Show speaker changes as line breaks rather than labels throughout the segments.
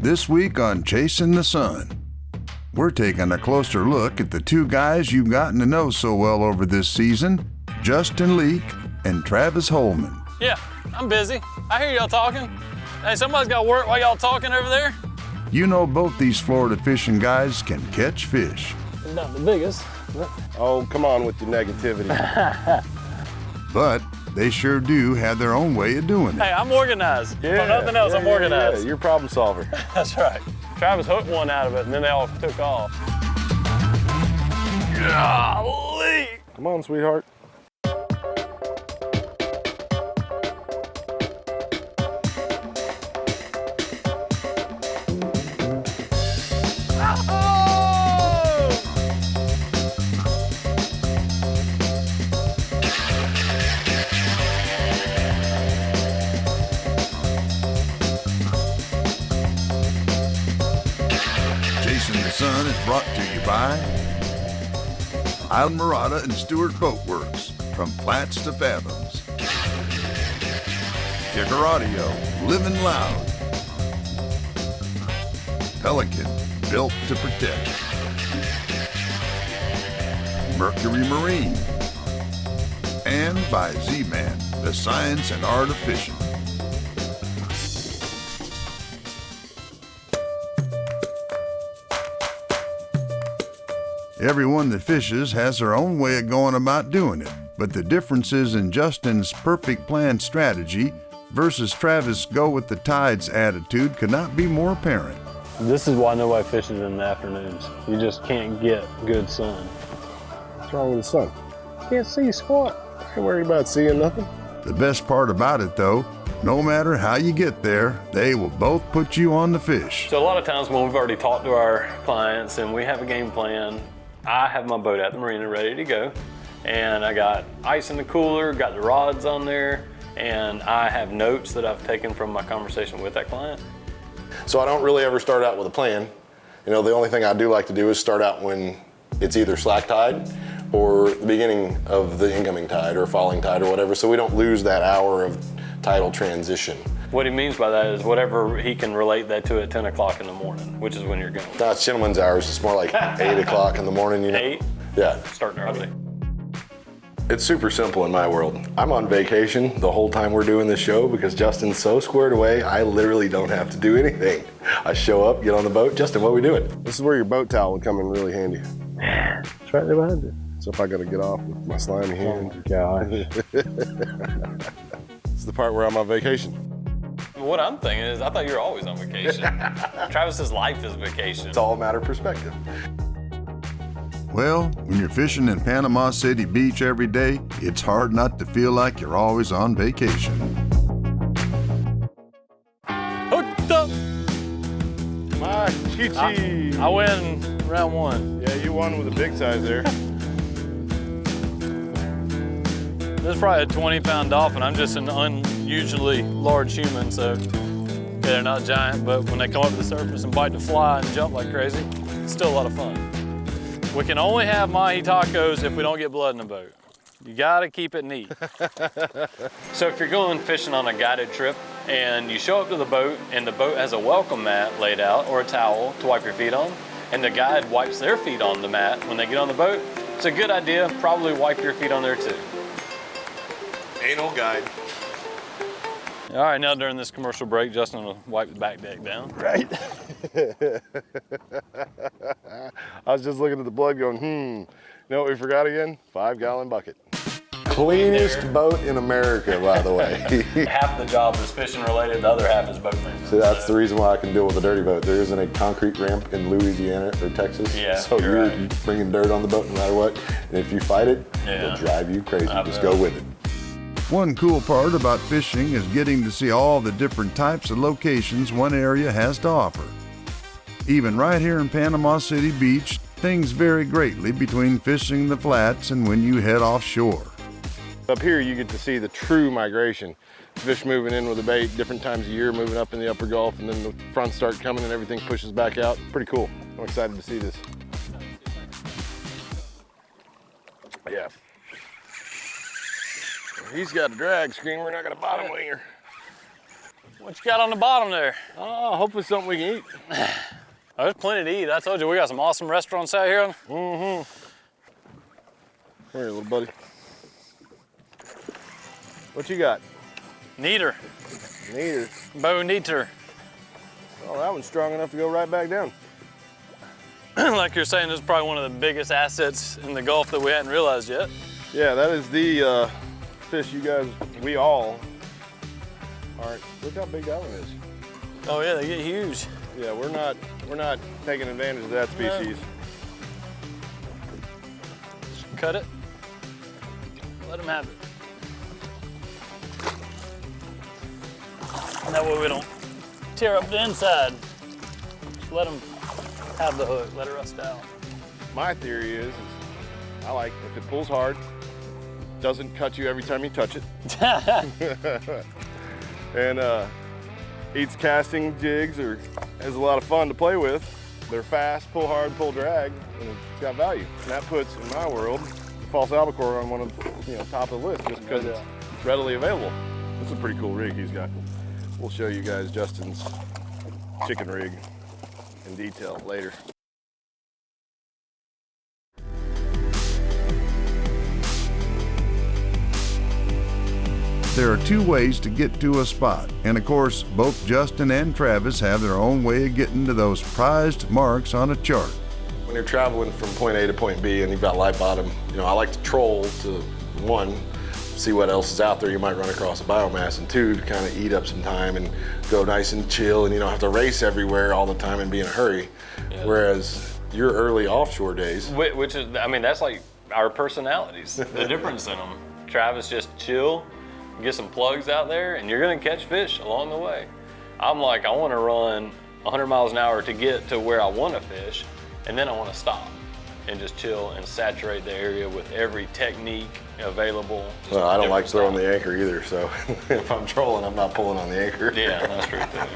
This week on Chasin the Sun, we're taking a closer look at the two guys you've gotten to know so well over this season, Justin Leake and Travis Holeman.
Yeah, I'm busy. I hear y'all talking. Hey, somebody's got work while y'all talking over there.
You know both these Florida fishing guys can catch fish.
Not the biggest.
Oh, come on with your negativity.
But they sure do have their own way of doing it.
Hey, I'm organized. If nothing else, I'm organized.
Yeah, you're a problem solver.
That's right. Travis hooked one out of it, and then they all took off. Golly!
Come on, sweetheart.
Chasin the Sun is brought to you by Island Murata and Stewart Boatworks, from flats to fathoms. Kicker Audio, living loud. Pelican, built to protect. Mercury Marine. And by Z-Man, the science and art of fishing. Everyone that fishes has their own way of going about doing it, but the differences in Justin's perfect planned strategy versus Travis' go-with-the-tides attitude could not be more apparent.
This is why nobody fishes in the afternoons. You just can't get good sun.
What's wrong with the sun? Can't see squat. Ain't worried about seeing nothing.
The best part about it, though, no matter how you get there, they will both put you on the fish.
So a lot of times when we've already talked to our clients and we have a game plan, I have my boat at the marina ready to go. And I got ice in the cooler, got the rods on there, and I have notes that I've taken from my conversation with that client.
So I don't really ever start out with a plan. You know, the only thing I do like to do is start out when it's either slack tide or the beginning of the incoming tide or falling tide or whatever, so we don't lose that hour of tidal transition.
What he means by that is whatever he can relate that to at 10 o'clock in the morning, which is when you're going.
No, it's gentleman's hours. It's more like 8 o'clock in the morning, you know?
8?
Yeah.
Starting early.
It's super simple in my world. I'm on vacation the whole time we're doing this show because Justin's so squared away, I literally don't have to do anything. I show up, get on the boat. Justin, what are we doing? This is where your boat towel would come in really handy.
It's right there behind you.
So if I gotta get off with my slimy hand.
Oh, gosh.
It's the part where I'm on vacation.
What I'm thinking is, I thought you were always on vacation. Travis's life is vacation.
It's all a matter of perspective.
Well, when you're fishing in Panama City Beach every day, it's hard not to feel like you're always on vacation.
Hooked up!
My Chi-Chi.
I win round one.
Yeah, you won with a big size there.
This is probably a 20-pound dolphin. I'm just an unusually large human, so yeah, they're not giant, but when they come up to the surface and bite the fly and jump like crazy, it's still a lot of fun. We can only have mahi tacos if we don't get blood in the boat. You gotta keep it neat. So if you're going fishing on a guided trip and you show up to the boat and the boat has a welcome mat laid out or a towel to wipe your feet on, and the guide wipes their feet on the mat when they get on the boat, it's a good idea, probably wipe your feet on there too.
Anal guide.
All right, now during this commercial break, Justin will wipe the back deck down.
Right. I was just looking at the blood going, You know what we forgot again? 5-gallon bucket. Cleanest boat in America, by the way.
Half the job is fishing related, the other half is boat maintenance.
So that's the reason why I can deal with a dirty boat. There isn't a concrete ramp in Louisiana or Texas.
Yeah,
so
you're
you're
right.
bringing dirt on the boat no matter what. And if you fight it, it'll drive you crazy. Just go with it.
One cool part about fishing is getting to see all the different types of locations one area has to offer. Even right here in Panama City Beach, things vary greatly between fishing the flats and when you head offshore.
Up here, you get to see the true migration. Fish moving in with the bait, different times of year, moving up in the upper Gulf, and then the fronts start coming and everything pushes back out. Pretty cool. I'm excited to see this. Yeah. He's got a drag screen. We're not got a bottom winger.
What you got on the bottom there?
Oh, hopefully something we can eat.
Oh, there's plenty to eat. I told you, we got some awesome restaurants out here.
Come here, little buddy. What you got?
Neater.
Neater.
Boniter.
Oh, that one's strong enough to go right back down.
Like you're saying, this is probably one of the biggest assets in the Gulf that we hadn't realized yet.
Yeah, that is the fish you guys, we all aren't. Look how big that one is.
Oh yeah, they get huge.
Yeah, we're not taking advantage of that species.
Just cut it. Let them have it. And that way we don't tear up the inside. Just let them have the hook, let it rust out.
My theory is I like if it pulls hard, doesn't cut you every time you touch it, and eats casting jigs or has a lot of fun to play with. They're fast, pull hard, pull drag, and it's got value. And that puts, in my world, false albacore on one of top of the list just because it's readily available. This is a pretty cool rig he's got. We'll show you guys Justin's chicken rig in detail later.
There are two ways to get to a spot, and of course, both Justin and Travis have their own way of getting to those prized marks on a chart.
When you're traveling from point A to point B and you've got light bottom, I like to troll to, one, see what else is out there. You might run across a biomass, and two, to kind of eat up some time and go nice and chill, and you don't have to race everywhere all the time and be in a hurry. Yeah. Whereas your early offshore days,
which is, that's like our personalities. The difference in them. Travis just chill, get some plugs out there, and you're gonna catch fish along the way. I'm like, I want to run 100 miles an hour to get to where I want to fish, and then I want to stop and just chill and saturate the area with every technique available.
Well, I don't like throwing the anchor either, so if I'm trolling, I'm not pulling on the anchor.
Yeah, that's true too.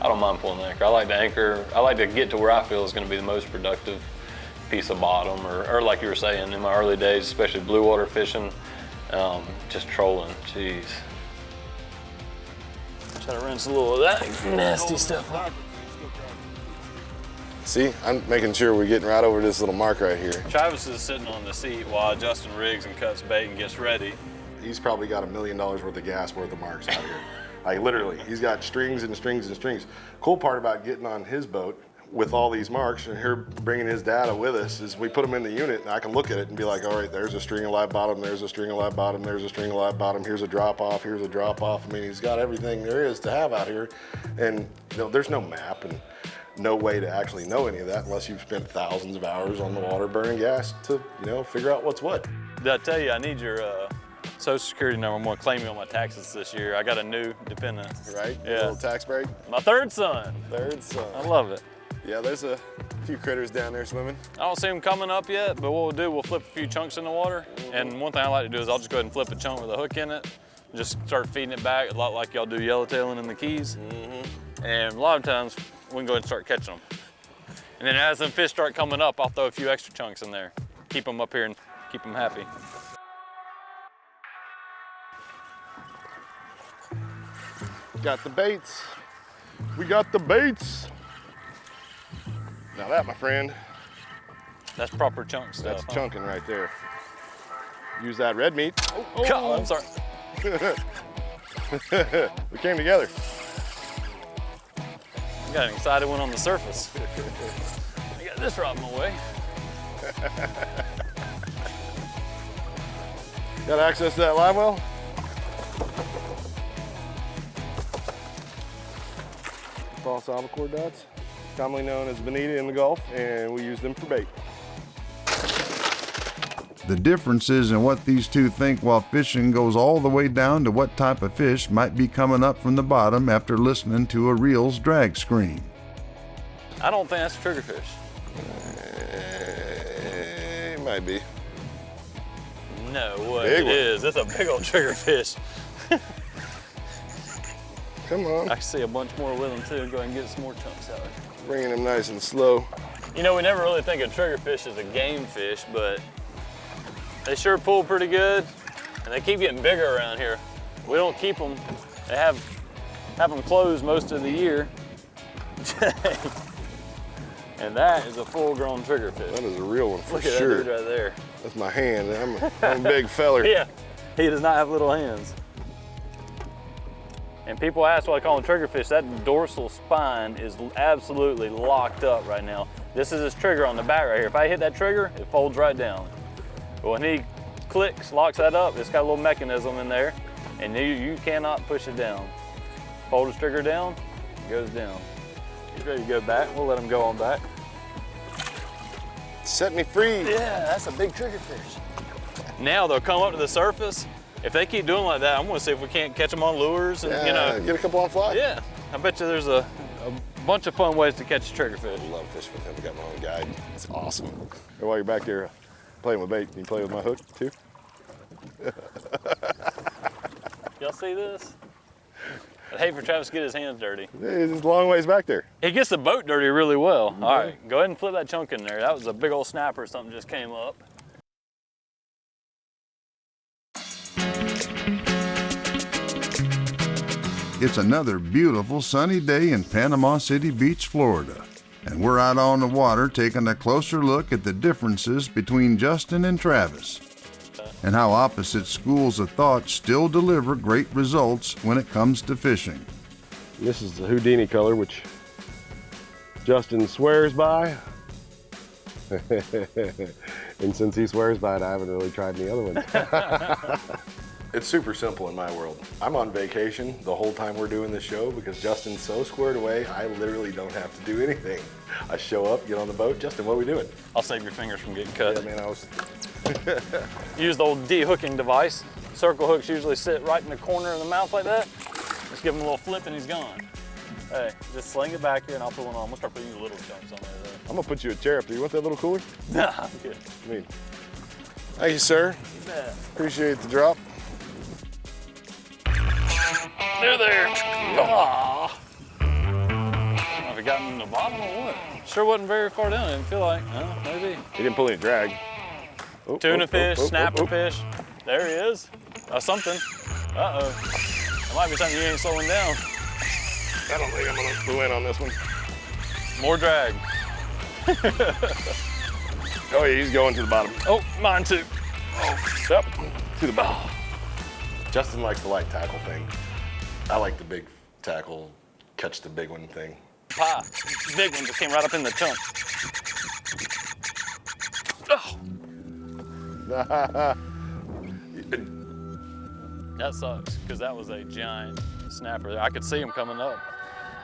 I don't mind pulling the anchor. I like the anchor. I like to get to where I feel is going to be the most productive piece of bottom, or like you were saying, in my early days, especially blue water fishing, just trolling. Jeez. Try to rinse a little of that nasty stuff off.
See, I'm making sure we're getting right over this little mark right here.
Travis is sitting on the seat while Justin rigs and cuts bait and gets ready.
He's probably got $1 million worth of gas worth of marks out here. Like literally, he's got strings and strings and strings. Cool part about getting on his boat with all these marks and here bringing his data with us is we put them in the unit and I can look at it and be like, all right, there's a string of live bottom, there's a string of live bottom, there's a string of live bottom, here's a drop off, here's a drop off. I mean, he's got everything there is to have out here. And there's no map and no way to actually know any of that unless you've spent thousands of hours on the water burning gas to, figure out what's what.
Did I tell you I need your Social Security number? I'm gonna claim you on my taxes this year. I got a new dependent.
Right?
Yeah.
A little tax break?
My third son.
Third son.
I love it.
Yeah, there's a few critters down there swimming.
I don't see them coming up yet, but what we'll do, we'll flip a few chunks in the water. And one thing I like to do is I'll just go ahead and flip a chunk with a hook in it, and just start feeding it back, a lot like y'all do yellowtailing in the Keys. And a lot of times, we can go ahead and start catching them. And then as them fish start coming up, I'll throw a few extra chunks in there. Keep them up here and keep them happy.
Got the baits. We got the baits. Now that, my friend,
that's proper chunk stuff.
That's chunking right there. Use that red meat.
Oh, I'm sorry.
We came together.
Got an excited one on the surface. I got this rod in my way.
Got access to that live well? False albacore dots, commonly known as bonita in the Gulf, and we use them for bait.
The differences in what these two think while fishing goes all the way down to what type of fish might be coming up from the bottom after listening to a reel's drag scream.
I don't think that's a triggerfish.
It might be.
No way, it is. It's a big old triggerfish.
Come on.
I can see a bunch more with them too. Go ahead and get some more chunks out.
Bringing them nice and slow.
We never really think of triggerfish as a game fish, but they sure pull pretty good, and they keep getting bigger around here. We don't keep them. They have have them closed most of the year. And that is a full-grown triggerfish.
That is a real one for
Look at
sure.
that dude right there.
That's my hand. I'm a big feller.
Yeah, he does not have little hands. And people ask why I call him triggerfish. That dorsal spine is absolutely locked up right now. This is his trigger on the back right here. If I hit that trigger, it folds right down. But when he clicks, locks that up, it's got a little mechanism in there, and you cannot push it down. Fold his trigger down, it goes down. He's ready to go back. We'll let him go on back.
Set me free.
Yeah, that's a big triggerfish. Now they'll come up to the surface. If they keep doing like that, I'm gonna see if we can't catch them on lures and, you know.
Get a couple on fly.
Yeah, I bet you there's a bunch of fun ways to catch a triggerfish.
I love fishing with him. I got my own guide. It's awesome. And while you're back there playing with bait, you play with my hook too?
Y'all see this? I'd hate for Travis to get his hands dirty.
It's a long ways back there.
He gets the boat dirty really well. All right, go ahead and flip that chunk in there. That was a big old snapper, something just came up.
It's another beautiful sunny day in Panama City Beach, Florida. And we're out on the water taking a closer look at the differences between Justin and Travis, and how opposite schools of thought still deliver great results when it comes to fishing.
This is the Houdini color, which Justin swears by. And since he swears by it, I haven't really tried any other ones.
It's super simple in my world. I'm on vacation the whole time we're doing this show because Justin's so squared away, I literally don't have to do anything. I show up, get on the boat. Justin, what are we doing?
I'll save your fingers from getting cut.
Yeah, man, I was...
Use the old de-hooking device. Circle hooks usually sit right in the corner of the mouth like that. Just give him a little flip and he's gone. Hey, just sling it back here and I'll put one on. We'll start putting little chunks on there though.
I'm gonna put you a chair up there. You want that little cooler?
Nah, I'm good.
I mean, thank you, sir.
Yeah.
Appreciate the drop.
They're there. Aww. I don't know if it got in the bottom or what. Sure wasn't very far down. I didn't feel like, maybe.
He didn't pull any drag. Oh,
Tuna
oh,
fish,
oh, oh,
snapper
oh, oh.
fish. There he is. Something. Uh-oh. That might be something you ain't slowing down.
I don't think I'm gonna pull in on this one.
More drag.
Oh yeah, he's going to the bottom.
Oh, mine too.
Oh, yep, to the bottom.
Justin likes the light tackle thing. I like the big tackle, catch the big one thing.
Pie. Big one just came right up in the chunk. Oh. That sucks, because that was a giant snapper. I could see them coming up.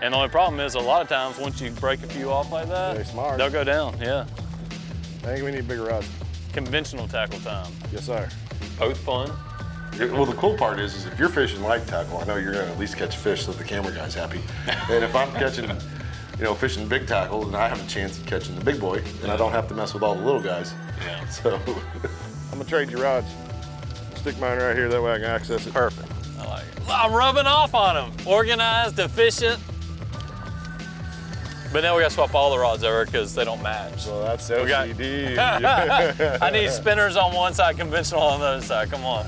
And the only problem is, a lot of times, once you break a few off like that,
They're smart.
they'll go down, yeah.
I think we need bigger rods.
Conventional tackle time.
Yes, sir.
Both fun.
Well, the cool part is if you're fishing light tackle, I know you're gonna at least catch fish so the camera guy's happy. And if I'm catching, fishing big tackle, then I have a chance of catching the big boy, and I don't have to mess with all the little guys.
Yeah.
So,
I'm gonna trade you rods. Stick mine right here, that way I can access it.
Perfect. I like it. I'm rubbing off on them. Organized, efficient. But now we gotta swap all the rods over because they don't match.
So that's
We got-
OCD.
I need spinners on one side, conventional on the other side. Come on.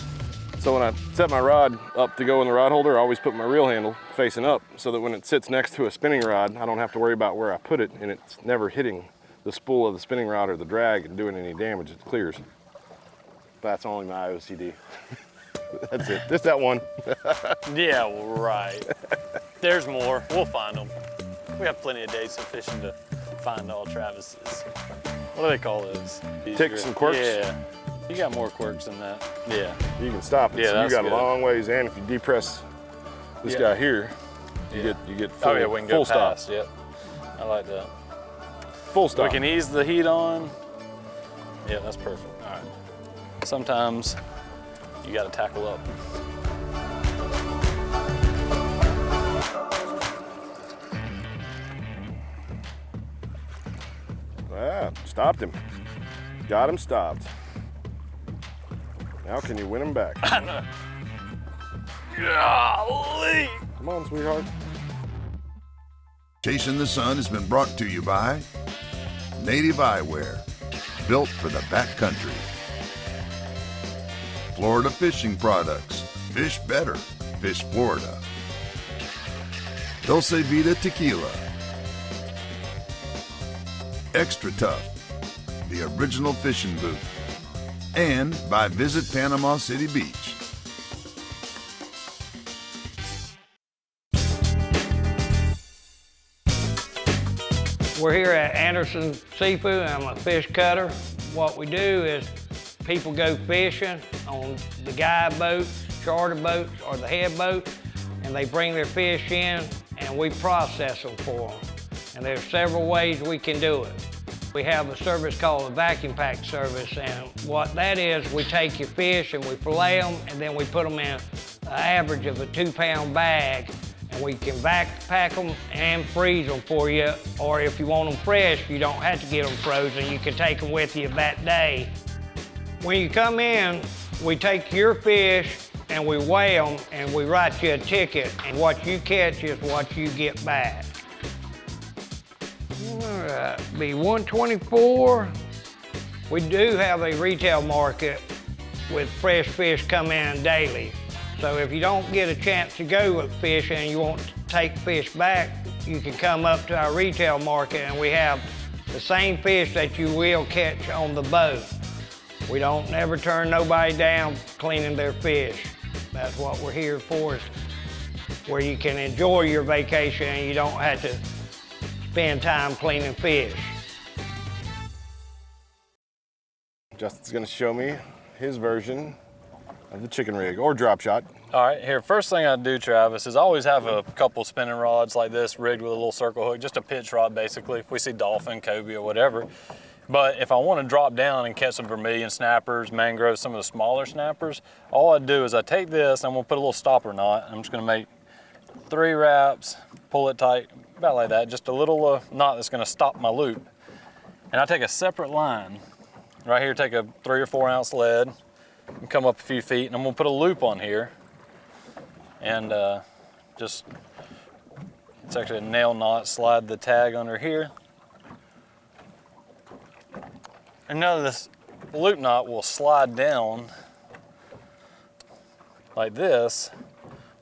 So when I set my rod up to go in the rod holder, I always put my reel handle facing up so that when it sits next to a spinning rod, I don't have to worry about where I put it, and it's never hitting the spool of the spinning rod or the drag and doing any damage. It clears. That's only my OCD. That's it. Just that one.
Yeah, right. There's more. We'll find them. We have plenty of days of fishing to find all Travis's. What do they call those? These
Ticks and quirks?
Yeah. You got more quirks than that. Yeah.
You can stop it.
Yeah,
So you
that's
got
good.
a long ways in. If you depress this guy here, you get full,
Oh yeah, we can
full
go
stop.
past. Yep. I like that.
Full stop.
We can ease the heat on. Yeah, that's perfect. All right. Sometimes you got to tackle up.
Stopped him. Got him stopped. Now can you win him back?
Golly!
Come on, sweetheart.
Chasing the Sun has been brought to you by Native Eyewear, built for the backcountry. Florida Fishing Products, fish better, fish Florida. Dulce Vida Tequila. Extra Tough, the original fishing boot. And by Visit Panama City Beach.
We're here at Anderson Seafood. I'm a fish cutter. What we do is people go fishing on the guide boats, charter boats, or the head boat, and they bring their fish in and we process them for them. And there's several ways we can do it. We have a service called a vacuum pack service, and what that is, we take your fish and we fillet them, and then we put them in an average of a 2-pound bag, and we can vacuum pack them and freeze them for you, or if you want them fresh, you don't have to get them frozen. You can take them with you that day. When you come in, we take your fish and we weigh them and we write you a ticket, and what you catch is what you get back. All right, be 124. We do have a retail market with fresh fish come in daily. So if you don't get a chance to go with fish and you want to take fish back, you can come up to our retail market and we have the same fish that you will catch on the boat. We don't never turn nobody down cleaning their fish. That's what we're here for, is where you can enjoy your vacation and you don't have to spend time cleaning fish.
Justin's gonna show me his version of the chicken rig or drop shot.
All right, here, first thing I do, Travis, is always have a couple spinning rods like this rigged with a little circle hook, just a pitch rod basically, if we see dolphin, cobia, or whatever. But if I want to drop down and catch some vermilion snappers, mangroves, some of the smaller snappers, all I do is I take this and I'm gonna put a little stopper knot. I'm just gonna make 3 wraps, pull it tight, about like that, just a little knot that's gonna stop my loop. And I take a separate line. Right here, take a 3 or 4 ounce lead, and come up a few feet, and I'm gonna put a loop on here. And it's actually a nail knot, slide the tag under here. And now this loop knot will slide down like this.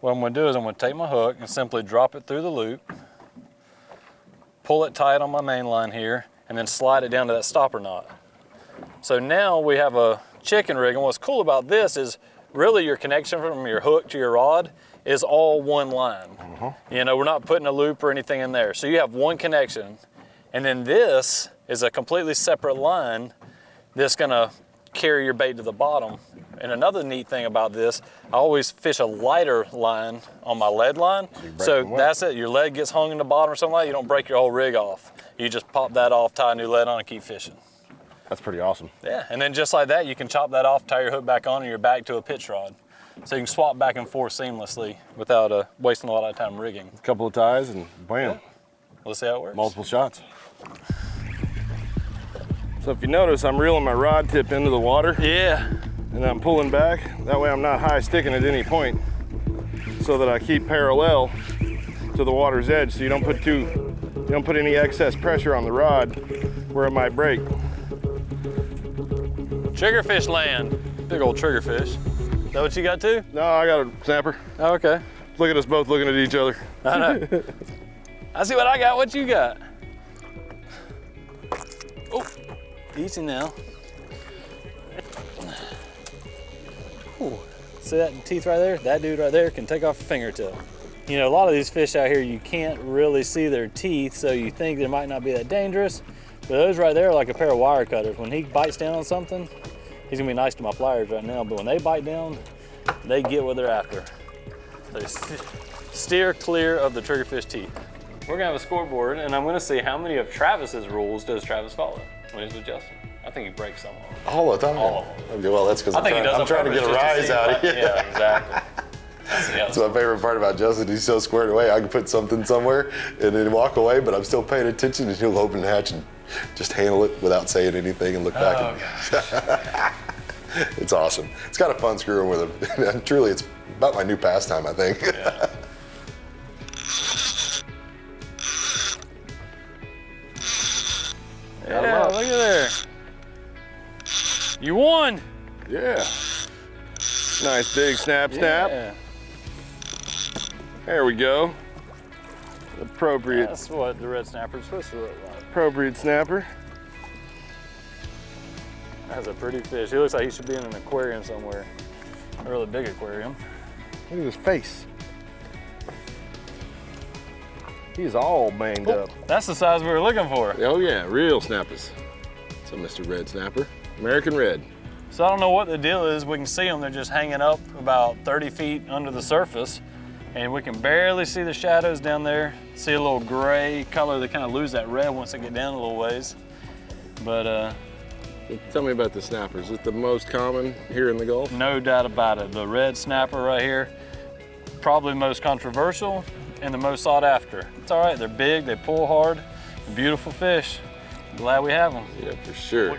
What I'm gonna do is I'm gonna take my hook and simply drop it through the loop, pull it tight on my main line here, and then slide it down to that stopper knot. So now we have a chicken rig, and what's cool about this is really your connection from your hook to your rod is all one line. You know, we're not putting a loop or anything in there. So you have one connection, and then this is a completely separate line that's gonna carry your bait to the bottom. And another neat thing about this, I always fish a lighter line on my lead line. So that's it, your lead gets hung in the bottom or something like that, you don't break your whole rig off. You just pop that off, tie a new lead on, and keep fishing.
That's pretty awesome.
Yeah, and then just like that, you can chop that off, tie your hook back on, and you're back to a pitch rod. So you can swap back and forth seamlessly without wasting a lot of time rigging.
A couple of ties and bam.
Yeah. Let's see how it works.
Multiple shots. So if you notice, I'm reeling my rod tip into the water.
Yeah.
And I'm pulling back. That way I'm not high sticking at any point, so that I keep parallel to the water's edge, so you don't put any excess pressure on the rod where it might break.
Triggerfish land. Big old triggerfish. Is that what you got too?
No, I got a snapper.
Oh, okay.
Look at us both looking at each other.
I know. I see what I got. What you got? Oh, easy now. Ooh. See that teeth right there? That dude right there can take off a fingertip. You know, a lot of these fish out here, you can't really see their teeth, so you think they might not be that dangerous. But those right there are like a pair of wire cutters. When he bites down on something, he's gonna be nice to my pliers right now, but when they bite down, they get what they're after. So steer clear of the triggerfish teeth. We're gonna have a scoreboard, and I'm gonna see how many of Travis's rules does Travis follow when he's with Justin. I think he breaks some of them.
All the time?
All of them.
Okay, well, that's because I'm trying to get a rise out of you.
Yeah, exactly.
That's my favorite part about Justin. He's so squared away. I can put something somewhere and then walk away, but I'm still paying attention, and he'll open the hatch and just handle it without saying anything and look back.
Gosh.
It's awesome. It's kind of fun screwing with him. Truly, it's about my new pastime, I think.
Yeah. Yeah, look at there. You won.
Yeah. Nice big snap.
Yeah.
There we go. appropriate,
That's what the red snapper is supposed to look like.
appropriate snapper.
That's a pretty fish. He looks like he should be in an aquarium somewhere. A really big aquarium.
Look at his face. He's all banged up.
That's the size we were looking for.
Oh yeah, real snappers. So Mr. Red Snapper, American Red.
So I don't know what the deal is. We can see them. They're just hanging up about 30 feet under the surface. And we can barely see the shadows down there. See a little gray color. They kind of lose that red once they get down a little ways. But
Tell me about the snapper. Is it the most common here in the Gulf?
no doubt about it. The red snapper right here, probably most controversial and the most sought after. It's all right. They're big. They pull hard. Beautiful fish. Glad we have them.
Yeah, for sure.